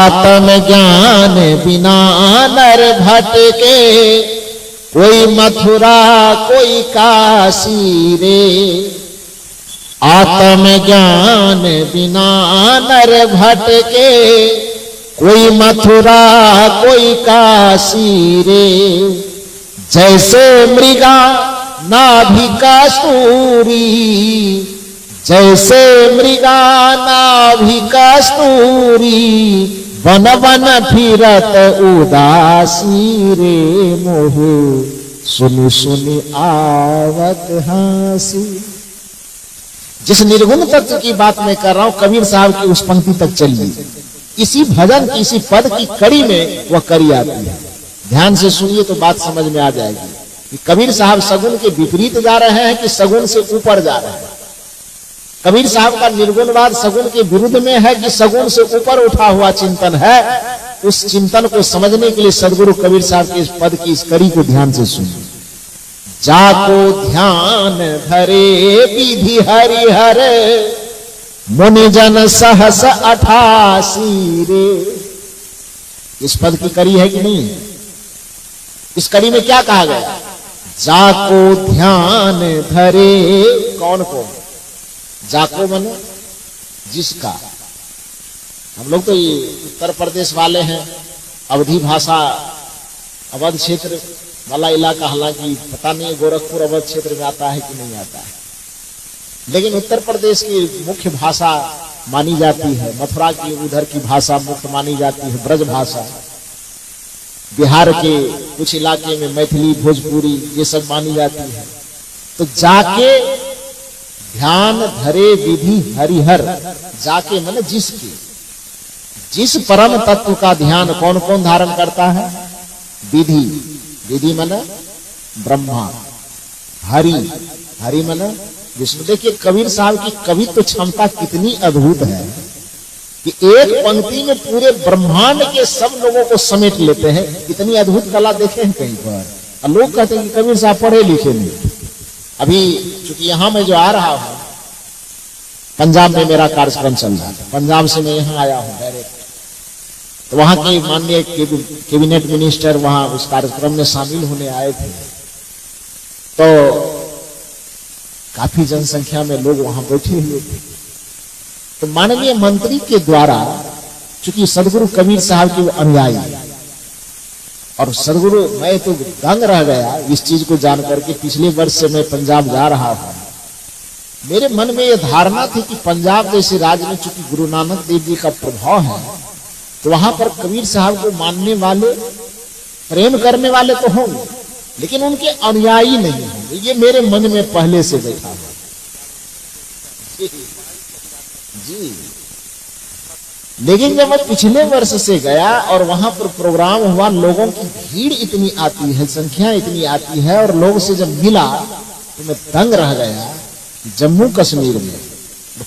आत्म ज्ञान बिना नर भटके, कोई मथुरा कोई काशी रे। आत्म ज्ञान बिना नर भटके, कोई मथुरा कोई काशी रे। जैसे मृगा नाभिका सूरी, जैसे मृगा नाभिका सूरी, वन वन फिरत उदासी रे। मोहे सुनि सुनि आवत हंसी। जिस निर्गुण तत्व की बात मैं कर रहा हूं, कबीर साहब की उस पंक्ति तक चलिए। इसी भजन की इसी पद की कड़ी में वह कड़ी आती है। ध्यान से सुनिए तो बात समझ में आ जाएगी कि कबीर साहब सगुन के विपरीत जा रहे हैं कि सगुन से ऊपर जा रहे हैं। कबीर साहब का निर्गुणवाद सगुन के विरुद्ध में है कि सगुन से ऊपर उठा हुआ चिंतन है। उस चिंतन को समझने के लिए सदगुरु कबीर साहब के इस पद की इस कड़ी को ध्यान से सुनिए। जाको ध्यान धरे विधि हरिहर, मुनिजन सहस 88 रे। इस पद की कड़ी है कि नहीं? इस कड़ी में क्या कहा गया? जाको ध्यान धरे, कौन को? जाको माने जिसका। हम लोग तो ये उत्तर प्रदेश वाले हैं, अवधी भाषा, अवध क्षेत्र वाला इलाका, हालांकि पता नहीं गोरखपुर अवध क्षेत्र में आता है कि नहीं आता है, लेकिन उत्तर प्रदेश की मुख्य भाषा मानी जाती है। मथुरा की उधर की भाषा मुख्य मानी जाती है ब्रज भाषा। बिहार के कुछ इलाके में मैथिली, भोजपुरी ये सब मानी जाती है। तो जाके ध्यान धरे विधि हरिहर, जाके माने जिसके, जिस परम तत्व का ध्यान कौन कौन धारण करता है? विधि, विधि माने ब्रह्मा, हरि, हरि माने विष्णु। देखिए कबीर साहब की कवित्व क्षमता कितनी अद्भुत है कि एक पंक्ति में पूरे ब्रह्मांड के सब लोगों को समेट लेते हैं। इतनी अद्भुत कला देखे हैं कहीं पर? और लोग कहते हैं कि कबीर साहब पढ़े लिखे नहीं। अभी चूंकि यहां मैं जो आ रहा हूं, पंजाब में मेरा कार्यक्रम चल रहा था, पंजाब से मैं यहां आया हूं डायरेक्ट, तो वहां के माननीय कैबिनेट मिनिस्टर वहां उस कार्यक्रम में शामिल होने आए थे। तो काफी जनसंख्या में लोग वहां बैठे हुए थे। तो माननीय मंत्री के द्वारा, चूंकि सदगुरु कबीर साहब के अनुयायी, और सदगुरु, मैं तो दंग रह गया इस चीज को जानकर के। पिछले वर्ष से मैं पंजाब जा रहा हूं, मेरे मन में यह धारणा थी कि पंजाब जैसे राज्य में चूंकि गुरु नानक देव जी का प्रभाव है, तो वहां पर कबीर साहब को मानने वाले, प्रेम करने वाले तो होंगे, लेकिन उनके अनुयायी नहीं होंगे। ये मेरे मन में पहले से बैठा हुआ जी। लेकिन जब मैं पिछले वर्ष से गया और वहां पर प्रोग्राम हुआ, लोगों की भीड़ इतनी आती है, संख्या इतनी आती है, और लोगों से जब मिला तो मैं दंग रह गया। जम्मू कश्मीर में,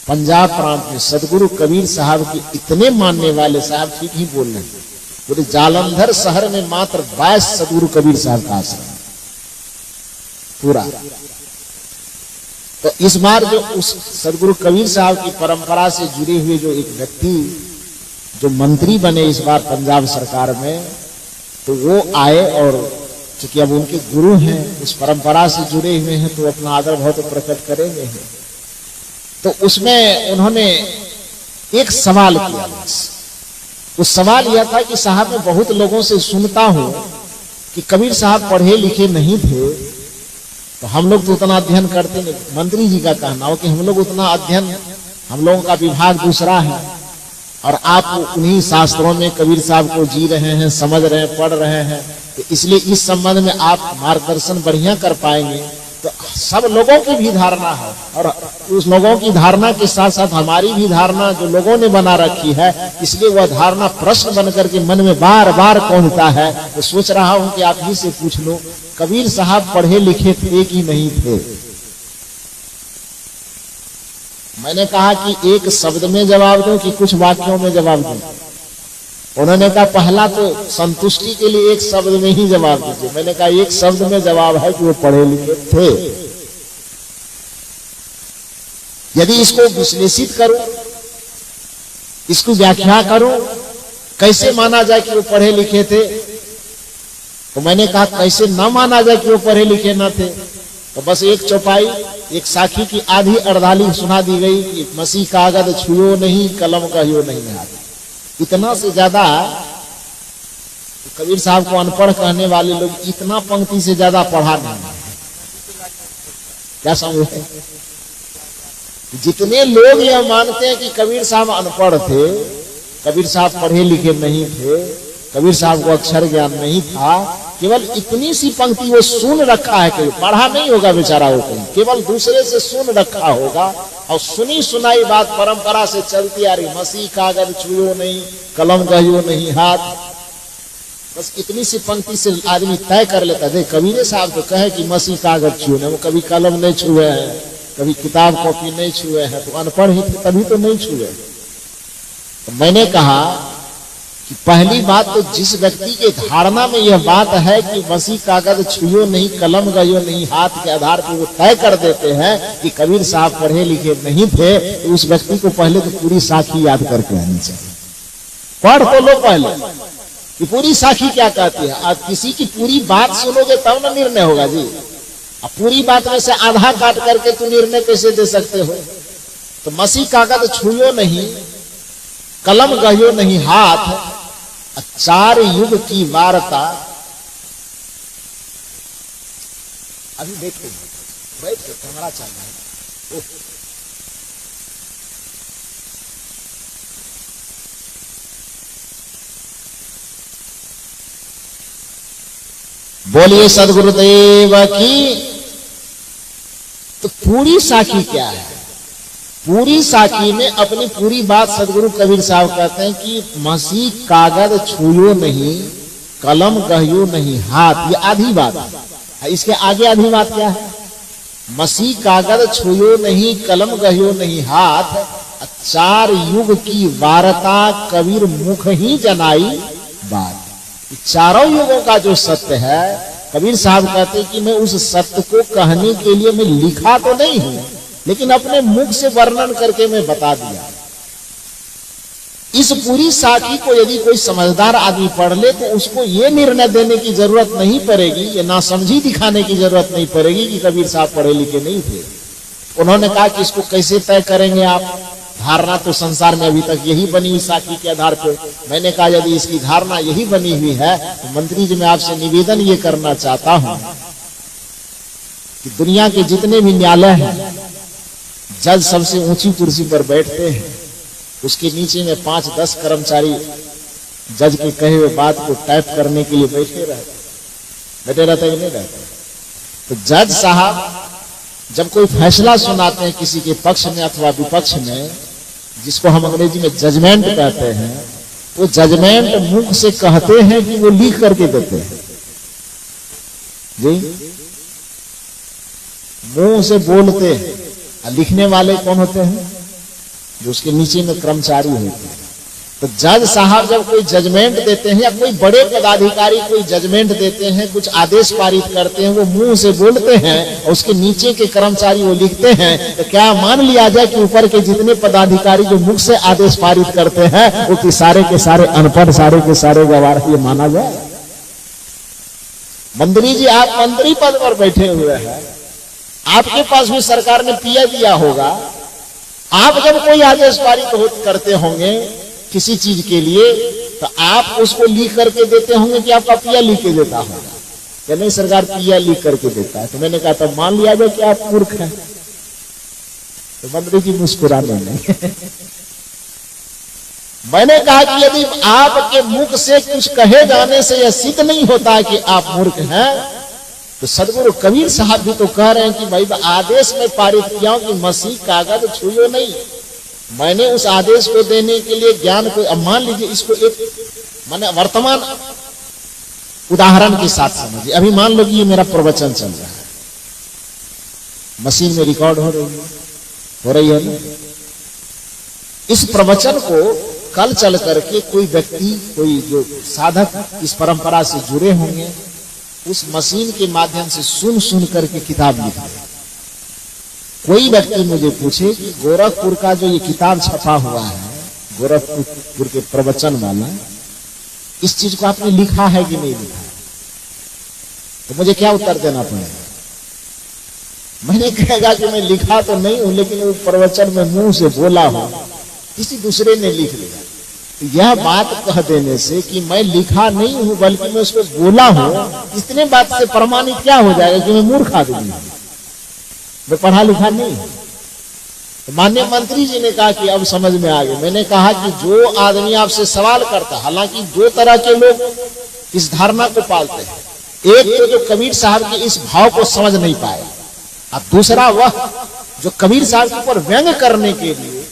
पंजाब प्रांत में सदगुरु कबीर साहब के इतने मानने वाले, साहब ठीक ही बोल रहे हैं, पूरे जालंधर शहर में मात्र 22 सदगुरु कबीर साहब का आश्रम पूरा। तो इस बार जो उस सदगुरु कबीर साहब की परंपरा से जुड़े हुए जो एक व्यक्ति जो मंत्री बने इस बार पंजाब सरकार में, तो वो आए, और चूंकि अब उनके गुरु हैं, उस परंपरा से जुड़े हुए हैं, तो अपना आदर भाव तो प्रकट करेंगे ही। तो उसमें उन्होंने एक सवाल किया। उस सवाल यह था कि साहब मैं बहुत लोगों से सुनता हूं कि कबीर साहब पढ़े लिखे नहीं थे, तो हम लोग तो उतना अध्ययन करते नहीं। मंत्री जी का कहना हो कि हम लोग उतना अध्ययन, हम लोगों का विभाग दूसरा है, और आप उन्हीं शास्त्रों में कबीर साहब को जी रहे हैं, समझ रहे हैं, पढ़ रहे हैं, तो इसलिए इस संबंध में आप मार्गदर्शन बढ़िया कर पाएंगे। तो सब लोगों की भी धारणा है, और उस लोगों की धारणा के साथ साथ हमारी भी धारणा जो लोगों ने बना रखी है, इसलिए वह धारणा प्रश्न बनकर के मन में बार बार कौंधता है। तो सोच रहा हूं कि आप ही से पूछ लो, कबीर साहब पढ़े लिखे थे कि नहीं थे? मैंने कहा कि एक शब्द में जवाब दो कि कुछ वाक्यों में जवाब दो। उन्होंने कहा पहला तो संतुष्टि के लिए एक शब्द में ही जवाब दीजिए। मैंने कहा एक शब्द में जवाब है कि वो पढ़े लिखे थे। यदि इसको विश्लेषित करूं, इसको व्याख्या करूं, कैसे माना जाए कि वो पढ़े लिखे थे? तो मैंने कहा कैसे ना माना जाए कि वो पढ़े लिखे ना थे? तो बस एक चौपाई, एक साखी की आधी अर्धाली सुना दी गई कि मसीह कागज छुओ नहीं, कलम कहियो नहीं हाथ। इतना से ज्यादा कबीर साहब को अनपढ़ कहने वाले लोग इतना पंक्ति से ज्यादा पढ़ा नहीं। क्या समझे? जितने लोग यह मानते हैं कि कबीर साहब अनपढ़ थे, कबीर साहब पढ़े लिखे नहीं थे, कबीर साहब को अक्षर ज्ञान नहीं था, केवल इतनी सी पंक्ति वो सुन रखा है, कहीं पढ़ा नहीं होगा बेचारा वो, कहीं केवल दूसरे से सुन रखा होगा और सुनी सुनाई बात परंपरा से चलती आ रही, मसीह कागज छुओ नहीं, कलम कहियो नहीं हाथ। बस इतनी सी पंक्ति से आदमी तय कर लेता है। कबीर साहब तो कहे कि मसीह कागज छुए नहीं, वो कभी कलम नहीं छुए हैं, कभी किताब कॉपी नहीं छुए हैं, तो अनपढ़ ही थे तभी तो नहीं छुए। तो मैंने कहा कि पहली बात तो जिस व्यक्ति के धारणा में यह बात है कि मसीह कागज छुओ नहीं, कलम गयो नहीं हाथ के आधार पर वो तय कर देते हैं कि कबीर साहब पढ़े लिखे नहीं थे, तो उस व्यक्ति को पहले तो पूरी साखी याद करके आनी चाहिए। पढ़ तो लो पहले कि पूरी साखी क्या कहती है। आज किसी की पूरी बात सुनोगे तब ना निर्णय होगा जी। अब पूरी बात में से आधा काट करके तो निर्णय कैसे दे सकते हो? तो मसीह कागज छुओ नहीं, कलम गहियो नहीं हाथ, चार युग की वार्ता। अभी देखो बैठ के कैमरा चल रहा है। बोलिए सदगुरुदेव की। तो पूरी साखी क्या है? पूरी साखी में अपनी पूरी बात सदगुरु कबीर साहब कहते हैं कि मसीह कागज छुओ नहीं, कलम कहियो नहीं हाथ। ये आधी बात है। इसके आगे आधी बात क्या है? मसीह कागज छुओ नहीं, कलम कहियो नहीं हाथ, चार युग की वार्ता कबीर मुख ही जनाई बात। चारों युगों का जो सत्य है, कबीर साहब कहते हैं कि मैं उस सत्य को कहने के लिए मैं लिखा तो नहीं हूं, लेकिन अपने मुख से वर्णन करके मैं बता दिया। इस पूरी साखी को यदि कोई समझदार आदमी पढ़ ले तो उसको ये निर्णय देने की जरूरत नहीं पड़ेगी, ये नासमझी दिखाने की जरूरत नहीं पड़ेगी कि कबीर साहब पढ़े लिखे नहीं थे। उन्होंने कहा कि इसको कैसे तय करेंगे आप? धारणा तो संसार में अभी तक यही बनी हुई साखी के आधार पर। मैंने कहा यदि इसकी धारणा यही बनी हुई है तो मंत्री जी मैं आपसे निवेदन ये करना चाहता हूं कि दुनिया के जितने भी न्यायालय हैं, जज सबसे ऊंची कुर्सी पर बैठते हैं, उसके नीचे में 5-10 कर्मचारी जज के कहे हुए बात को टाइप करने के लिए बैठे रहते कि नहीं रहते? तो जज साहब जब कोई फैसला सुनाते हैं किसी के पक्ष में अथवा विपक्ष में, जिसको हम अंग्रेजी में जजमेंट कहते हैं, वो जजमेंट मुख से कहते हैं कि वो लिख करके देते हैं जी, मुंह से बोलते हैं। लिखने वाले कौन होते हैं? जो उसके नीचे में कर्मचारी होते हैं। तो जज साहब जब कोई जजमेंट देते हैं या कोई बड़े पदाधिकारी कोई जजमेंट देते हैं, कुछ आदेश पारित करते हैं, वो मुंह से बोलते हैं और उसके नीचे के कर्मचारी वो लिखते हैं। तो क्या मान लिया जाए कि ऊपर के जितने पदाधिकारी जो मुख से आदेश पारित करते हैं वो कि सारे के सारे अनपढ़, सारे के सारे गवार, ये माना जाए? मंत्री जी आप मंत्री पद पर बैठे हुए हैं, आपके पास भी सरकार ने पिया दिया होगा। आप जब कोई आदेश पारित करते होंगे किसी चीज के लिए तो आप उसको लिख करके देते होंगे कि आपका पिया लिख के देता होगा? या नहीं सरकार पिया लिख करके देता है? तो मैंने कहा तब मान लिया जाए कि आप मूर्ख हैं। तो मंत्री जी मुस्कुराने नहीं। मैंने कहा कि यदि आपके मुख से कुछ कहे जाने से यह सिद्ध नहीं होता कि आप मूर्ख हैं, तो सदगुरु कबीर साहब भी तो कह रहे हैं कि भाई आदेश में पारित किया हूं कि मसीह कागज छुओ नहीं। मैंने उस आदेश को देने के लिए ज्ञान को, अब मान लीजिए इसको एक माने वर्तमान उदाहरण के साथ समझिए। अभी मान लो कि ये मेरा प्रवचन चल रहा है, मशीन में रिकॉर्ड हो रही है ना। इस प्रवचन को कल चल करके कोई व्यक्ति, कोई जो साधक इस परंपरा से जुड़े होंगे, उस मशीन के माध्यम से सुन सुन करके किताब लिख दे। कोई व्यक्ति मुझे पूछे कि गोरखपुर का जो ये किताब छपा हुआ है, गोरखपुर के प्रवचन वाला, इस चीज को आपने लिखा है कि नहीं लिखा? तो मुझे क्या उत्तर देना पड़ेगा? मैंने कहेगा कि मैं लिखा तो नहीं हूं, लेकिन वो प्रवचन में मुंह से बोला हूं, किसी दूसरे ने लिख लिया। तो यह बात कह देने से कि मैं लिखा नहीं हूं बल्कि मैं उसको बोला हूं, इतने बात से प्रमाणित क्या हो जाएगा कि मैं मूर्ख आदमी हूं, मैं पढ़ा लिखा नहीं हूं। तो माननीय मंत्री जी ने कहा कि अब समझ में आ गया। मैंने कहा कि जो आदमी आपसे सवाल करता, हालांकि दो तरह के लोग इस धारणा को पालते हैं, एक तो जो कबीर साहब के इस भाव को समझ नहीं पाए, और दूसरा वह जो कबीर साहब के ऊपर व्यंग करने के लिए,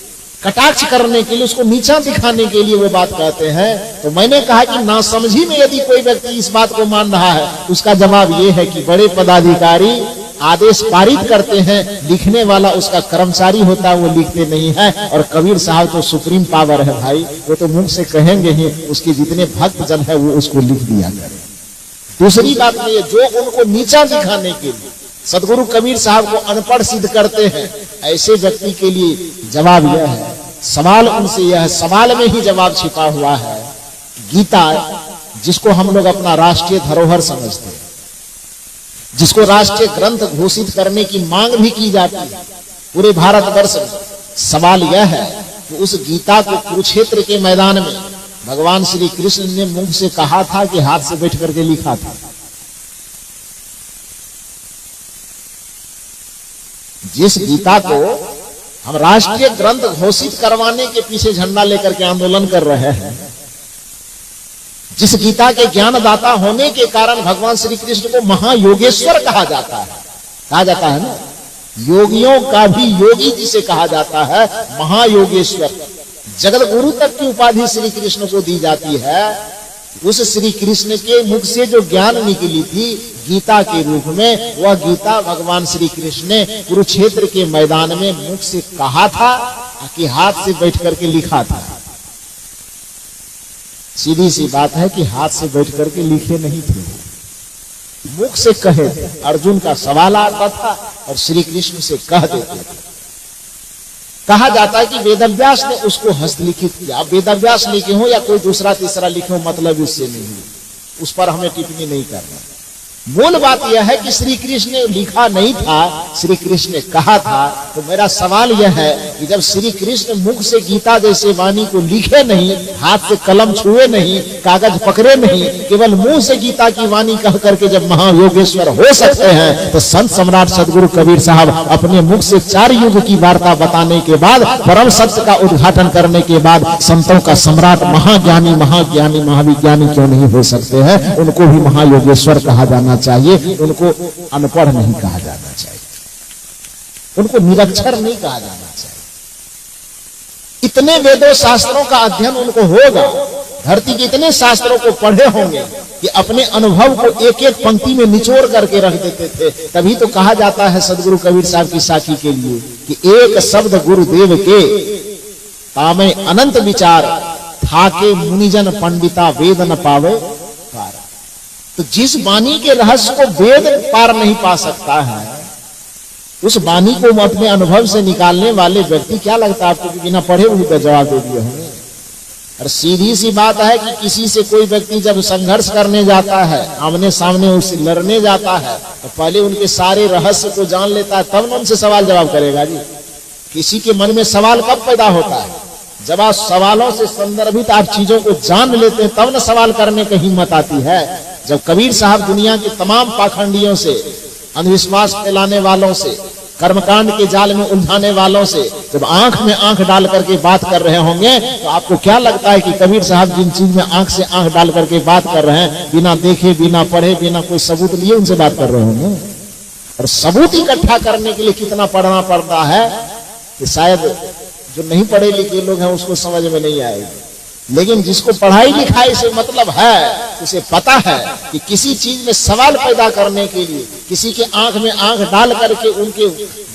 कटाक्ष करने के लिए, उसको नीचा दिखाने के लिए वो बात कहते हैं। तो मैंने कहा कि नासमझी में यदि कोई व्यक्ति इस बात को मान रहा है, उसका जवाब ये है कि बड़े पदाधिकारी आदेश पारित करते हैं, लिखने वाला उसका कर्मचारी होता है, वो लिखते नहीं है। और कबीर साहब तो सुप्रीम पावर है भाई, वो तो मुंह से कहेंगे ही, उसके जितने भक्त जन है वो उसको लिख दिया करें। दूसरी बात ये, जो उनको नीचा दिखाने के लिए सदगुरु कबीर साहब को अनपढ़ सिद्ध करते हैं, ऐसे व्यक्ति के लिए जवाब यह है, सवाल उनसे यह है, सवाल में ही जवाब छिपा हुआ है। गीता, जिसको हम लोग अपना राष्ट्रीय धरोहर समझते हैं, जिसको राष्ट्रीय ग्रंथ घोषित करने की मांग भी की जाती है पूरे भारतवर्ष में, सवाल यह है कि उस गीता को कुरुक्षेत्र के मैदान में भगवान श्री कृष्ण ने मुंह से कहा था कि हाथ से बैठ करके लिखा था? जिस गीता को हम राष्ट्रीय ग्रंथ घोषित करवाने के पीछे झंडा लेकर के आंदोलन कर रहे हैं, जिस गीता के ज्ञानदाता होने के कारण भगवान श्री कृष्ण को महायोगेश्वर कहा जाता है ना, योगियों का भी योगी जिसे कहा जाता है, महायोगेश्वर, जगत गुरु तक की उपाधि श्री कृष्ण को दी जाती है। उस श्री कृष्ण के मुख से जो ज्ञान निकली थी गीता के रूप में, वह गीता भगवान श्री कृष्ण ने कुरुक्षेत्र के मैदान में मुख से कहा था कि हाथ से बैठ करके लिखा था। सीधी सी बात है कि हाथ से बैठ करके लिखे नहीं थे, मुख से कहे थे। अर्जुन का सवाल आता था और श्री कृष्ण से कह देते थे। कहा जाता है कि वेदव्यास ने उसको हस्तलिखित किया। अब वेदव्यास लिखे हो या कोई दूसरा तीसरा लिखे हो, मतलब इससे नहीं, उस पर हमें टिप्पणी नहीं करना। मूल बात यह है कि श्री कृष्ण ने लिखा नहीं था, श्री कृष्ण ने कहा था। तो मेरा सवाल यह है कि जब श्री कृष्ण मुख से गीता जैसे वाणी को लिखे नहीं, हाथ से कलम छुए नहीं, कागज पकड़े नहीं, केवल मुंह से गीता की वाणी कह करके जब महायोगेश्वर हो सकते हैं, तो संत सम्राट सदगुरु कबीर साहब अपने मुख से 4 युग की वार्ता बताने के बाद, परम सत्य का उद्घाटन करने के बाद, संतों का सम्राट महाज्ञानी महाविज्ञानी क्यों नहीं हो सकते हैं? उनको भी महायोगेश्वर कहा जाना चाहिए, उनको अनपढ़ नहीं कहा जाना चाहिए, उनको निरक्षर नहीं कहा जाना चाहिए। इतने वेदों शास्त्रों का अध्ययन उनको होगा, धरती के इतने शास्त्रों को पढ़े होंगे कि अपने अनुभव को एक एक पंक्ति में निचोड़ करके रख देते थे। तभी तो कहा जाता है सदगुरु कबीर साहब की साखी के लिए कि एक शब्द गुरुदेव के तामे अनंत विचार, थाके मुनिजन पंडिता वेद न पावे। तो जिस वाणी के रहस्य को वेद पार नहीं पा सकता है, उस वाणी को अपने अनुभव से निकालने वाले व्यक्ति, क्या लगता है आपको कि बिना पढ़े हुए का जवाब दे दिए होंगे? और सीधी सी बात है कि किसी से कोई व्यक्ति जब संघर्ष करने जाता है, आमने सामने उससे लड़ने जाता है, तो पहले उनके सारे रहस्य को जान लेता है, तब न उनसे सवाल जवाब करेगा जी। किसी के मन में सवाल कब पैदा होता है? जब आप सवालों से संदर्भित आप चीजों को जान लेते हैं, तब न सवाल करने की हिम्मत आती है। जब कबीर साहब दुनिया के तमाम पाखंडियों से, अंधविश्वास फैलाने वालों से, कर्मकांड के जाल में उलझाने वालों से जब आंख में आंख डाल करके बात कर रहे होंगे, तो आपको क्या लगता है कि कबीर साहब जिन चीज में आंख से आंख डाल करके बात कर रहे हैं, बिना देखे, बिना पढ़े, बिना कोई सबूत लिए उनसे बात कर रहे होंगे? और सबूत इकट्ठा करने के लिए कितना पढ़ना पड़ता है कि शायद जो नहीं पढ़े लिखे लोग हैं उसको समझ में नहीं आएगी। लेकिन जिसको पढ़ाई लिखाई से मतलब है, उसे पता है कि किसी चीज में सवाल पैदा करने के लिए, किसी के आंख में आंख डाल करके उनके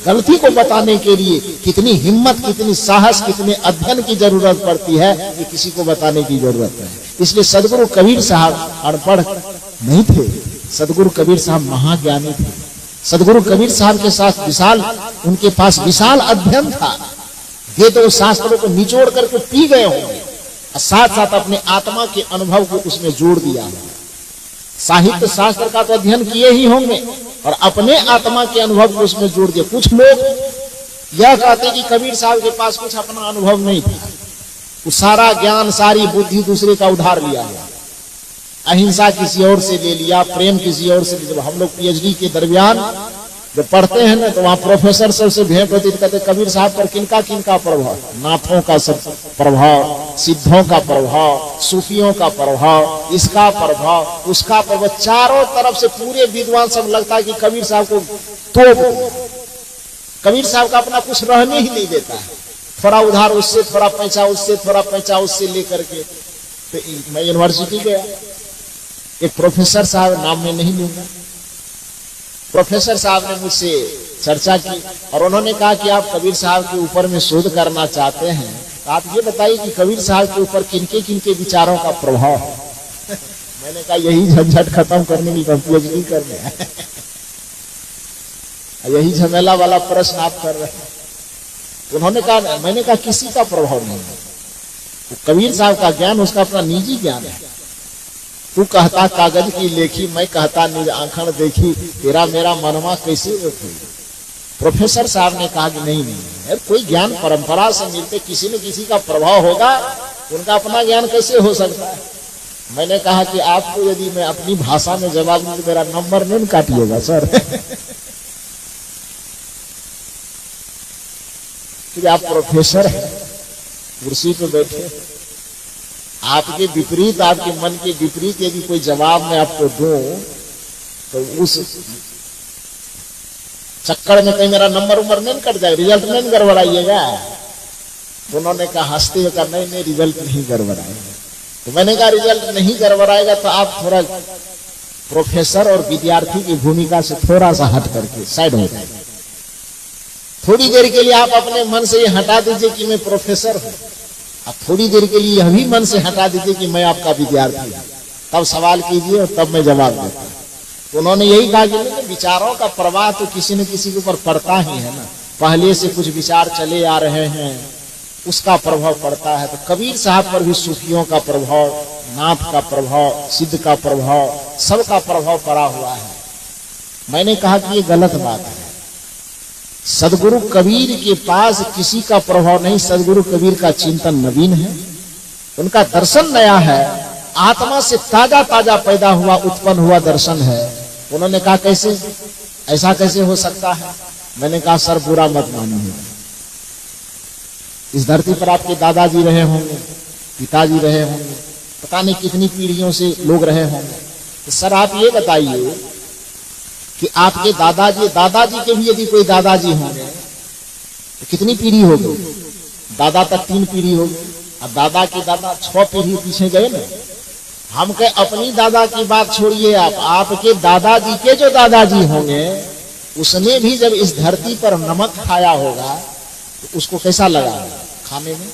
गलती को बताने के लिए कितनी हिम्मत, कितनी साहस, कितने अध्ययन की जरूरत पड़ती है, ये किसी को बताने की जरूरत है। इसलिए सदगुरु कबीर साहब अनपढ़ नहीं थे, सदगुरु कबीर साहब महाज्ञानी थे। सदगुरु कबीर साहब के साथ उनके पास विशाल अध्ययन था। ये तो शास्त्रों को निचोड़ करके पी गए होंगे। साथ साथ अपने आत्मा के अनुभव को उसमें जोड़ दिया है। साहित्य शास्त्र का तो अध्ययन किए ही होंगे और अपने आत्मा के अनुभव को उसमें जोड़ दिया। कुछ लोग यह कहते कि कबीर साहब के पास कुछ अपना अनुभव नहीं था, वो सारा ज्ञान सारी बुद्धि दूसरे का उधार लिया है। अहिंसा किसी और से ले लिया, प्रेम किसी और से। जब हम लोग पीएचडी के दरमियान जब पढ़ते हैं ना तो वहां प्रोफेसर सबसे भेंट होती कहते कबीर साहब पर किनका किनका प्रभाव, नाथों का सब प्रभाव, सिद्धों का प्रभाव, सूफियों का प्रभाव, इसका प्रभाव, उसका प्रभाव, चारों तरफ से पूरे विद्वान सब लगता है कि कबीर साहब को तोड़, कबीर साहब का अपना कुछ रहने ही नहीं देता है। थोड़ा उधार उससे, थोड़ा पैसा उससे, थोड़ा पैसा उससे लेकर के। तो मैं यूनिवर्सिटी गया, एक प्रोफेसर साहब, नाम में नहीं लूंगा, प्रोफेसर साहब ने मुझसे चर्चा की और उन्होंने कहा कि आप कबीर साहब के ऊपर में शोध करना चाहते हैं, तो आप ये बताइए कि कबीर साहब के ऊपर किनके किनके विचारों का प्रभाव है। मैंने कहा यही झंझट खत्म करने की पीएचडी करने है। यही झमेला वाला प्रश्न आप कर रहे हैं। उन्होंने कहा, मैंने कहा किसी का प्रभाव नहीं है, कबीर साहब का ज्ञान उसका अपना निजी ज्ञान है। तू कहता कागज की लेखी, मैं कहता निज आंखन देखी, तेरा मेरा मनवा कैसे होती। प्रोफेसर साहब ने कहा कि नहीं नहीं, कोई ज्ञान परंपरा से मिलते, किसी न किसी का प्रभाव होगा, उनका अपना ज्ञान कैसे हो सकता है। मैंने कहा कि आपको यदि मैं अपनी भाषा में जवाब दूं तो मेरा नंबर नहीं काटिएगा सर। कि आप प्रोफेसर हैं, कुर्सी पे बैठे, आपके विपरीत, आपके मन के विपरीत यदि कोई जवाब मैं आपको दूं तो उस चक्कर में कहीं मेरा नंबर उम्र नहीं कट जाए, रिजल्ट नहीं गड़बड़ाइएगा। तो उन्होंने कहा, हंसते हुए कहा, नहीं नहीं रिजल्ट नहीं गड़बड़ाएगा। तो मैंने कहा रिजल्ट नहीं गड़बड़ाएगा तो आप थोड़ा प्रोफेसर और विद्यार्थी की भूमिका से थोड़ा सा हट करके साइड हो जाए। थोड़ी देर के लिए आप अपने मन से ये हटा दीजिए कि मैं प्रोफेसर हूं, अब थोड़ी देर के लिए यह भी मन से हटा दीजिए कि मैं आपका विद्यार्थी हूं, तब सवाल कीजिए और तब मैं जवाब देता हूं। तो उन्होंने यही कहा कि विचारों का प्रवाह तो किसी न किसी के ऊपर पड़ता ही है ना, पहले से कुछ विचार चले आ रहे हैं, उसका प्रभाव पड़ता है। तो कबीर साहब पर भी सूफियों का प्रभाव, नाथ का प्रभाव, सिद्ध का प्रभाव, सबका प्रभाव पड़ा हुआ है। मैंने कहा कि ये गलत बात है। सदगुरु कबीर के पास किसी का प्रभाव नहीं, सदगुरु कबीर का चिंतन नवीन है, उनका दर्शन नया है, आत्मा से ताजा ताजा पैदा हुआ, उत्पन्न हुआ दर्शन है। उन्होंने कहा कैसे, ऐसा कैसे हो सकता है। मैंने कहा सर बुरा मत मानिए, इस धरती पर आपके दादाजी रहे होंगे, पिताजी रहे होंगे, पता नहीं कितनी पीढ़ियों से लोग रहे होंगे। तो सर आप ये बताइए कि आपके दादाजी के भी यदि कोई दादाजी होंगे तो कितनी पीढ़ी होगी, दादा तक 3 पीढ़ी होगी, और दादा के दादा 6 पीढ़ी पीछे गए ना। हम कहे अपनी दादा की बात छोड़िए, आपके दादाजी के जो दादाजी होंगे, उसने भी जब इस धरती पर नमक खाया होगा तो उसको कैसा लगा खाने में।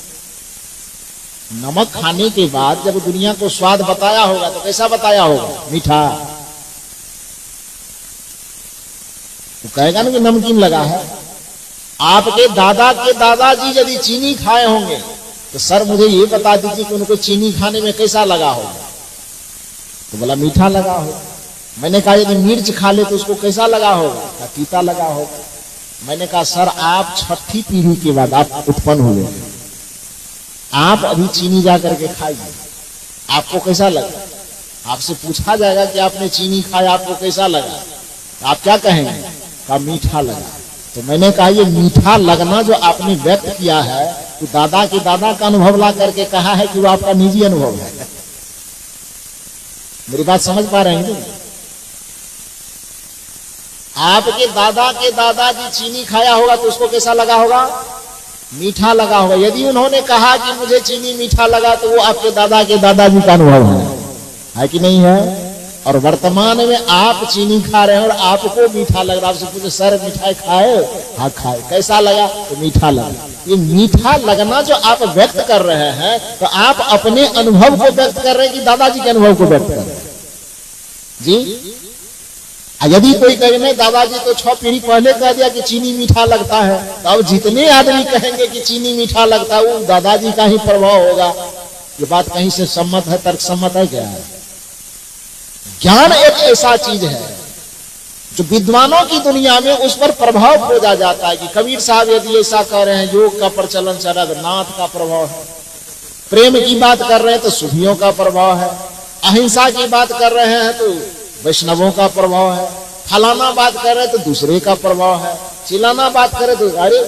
नमक खाने के बाद जब दुनिया को स्वाद बताया होगा तो कैसा बताया होगा, मीठा। तो कहेगा ना कि नमकीन लगा है। आपके दादा के दादाजी यदि चीनी खाए होंगे तो सर मुझे ये बता दीजिए कि उनको चीनी खाने में कैसा लगा होगा। तो बोला मीठा लगा होगा। मैंने कहा यदि मिर्च खा ले तो उसको कैसा लगा होगा, तीता लगा होगा। मैंने कहा सर आप 6ठी पीढ़ी के बाद आप उत्पन्न हुए, आप अभी चीनी जा करके खाइए, आपको कैसा लगा। आपसे पूछा जाएगा कि आपने चीनी खाया, आपको कैसा लगा, आप क्या कहेंगे, कहा मीठा लगा। तो मैंने कहा ये मीठा लगना जो आपने व्यक्त किया है तो दादा के दादा का अनुभव ला करके कहा है कि वो आपका निजी अनुभव है। मेरी बात समझ पा रहे हैं? आपके दादा के दादाजी चीनी खाया होगा तो उसको कैसा लगा होगा, मीठा लगा होगा। यदि उन्होंने कहा कि मुझे चीनी मीठा लगा तो वो आपके दादा के दादाजी का अनुभव है कि नहीं है। और वर्तमान में आप चीनी खा रहे हैं और आपको मीठा लग रहा है। आपसे पूछे सर मिठाई खाए, हाँ खाए, कैसा लगा, तो मीठा लगा। ये मीठा लगना जो आप व्यक्त कर रहे हैं तो आप अपने अनुभव को व्यक्त कर रहे हैं कि दादाजी के अनुभव को व्यक्त कर रहे हैं जी। यदि कोई कहे नहीं दादाजी तो 6 पीढ़ी पहले कह दिया कि चीनी मीठा लगता है, तो अब जितने आदमी कहेंगे कि चीनी मीठा लगता है वो दादाजी का ही प्रभाव होगा। ये बात कहीं से सम्मत है, तर्क सम्मत है क्या है? ज्ञान एक ऐसा चीज है जो विद्वानों की दुनिया में उस पर प्रभाव खोजा जाता है कि कबीर साहब यदि ऐसा कह रहे हैं, योग का प्रचलन चल रहा है, नाथ का प्रभाव है। प्रेम की बात कर रहे हैं तो सूफियों का प्रभाव है। अहिंसा की बात कर रहे हैं तो वैष्णवों का प्रभाव है। फलाना बात कर रहे हैं तो दूसरे का प्रभाव है। चिलाना बात करें तो अरे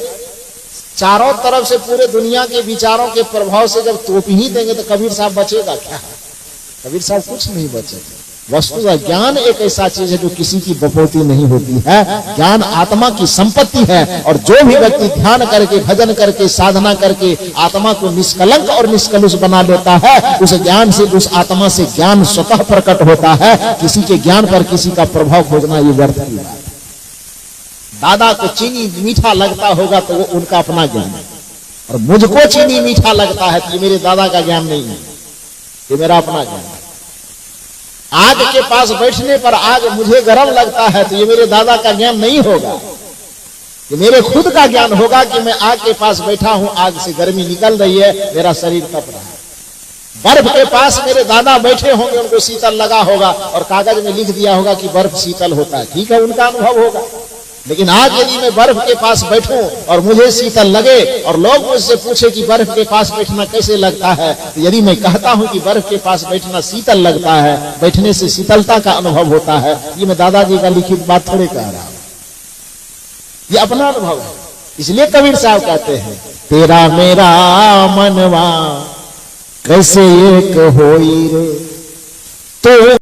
चारों तरफ से पूरे दुनिया के विचारों के प्रभाव से जब तोप ही देंगे तो कबीर साहब बचेगा क्या? कबीर साहब कुछ नहीं बचेगा। वस्तुतः ज्ञान एक ऐसा चीज है जो किसी की बपौती नहीं होती है। ज्ञान आत्मा की संपत्ति है और जो भी व्यक्ति ध्यान करके, भजन करके, साधना करके आत्मा को निष्कलंक और निष्कलुष बना लेता है, उस ज्ञान से, उस आत्मा से ज्ञान स्वतः प्रकट होता है। किसी के ज्ञान पर किसी का प्रभाव खोजना ये व्यर्थ की बात है। दादा को चीनी मीठा लगता होगा तो वो उनका अपना ज्ञान है, और मुझको चीनी मीठा लगता है तो ये मेरे दादा का ज्ञान नहीं है, ये मेरा अपना ज्ञान है। आग के पास बैठने पर आग मुझे गर्म लगता है तो ये मेरे दादा का ज्ञान नहीं होगा, ये मेरे खुद का ज्ञान होगा कि मैं आग के पास बैठा हूं, आग से गर्मी निकल रही है, मेरा शरीर तप रहा है। बर्फ के पास मेरे दादा बैठे होंगे, उनको शीतल लगा होगा और कागज में लिख दिया होगा कि बर्फ शीतल होता है, ठीक है, उनका अनुभव होगा। लेकिन आज यदि मैं बर्फ के पास बैठूं और मुझे शीतल लगे और लोग मुझसे पूछे कि बर्फ के पास बैठना कैसे लगता है, तो यदि मैं कहता हूं कि बर्फ के पास बैठना शीतल लगता है, बैठने से शीतलता का अनुभव होता है, ये मैं दादाजी का लिखित बात थोड़े कह रहा हूं, ये अपना अनुभव है। इसलिए कबीर साहब कहते हैं, तेरा मेरा मनवा कैसे एक होई रे, तो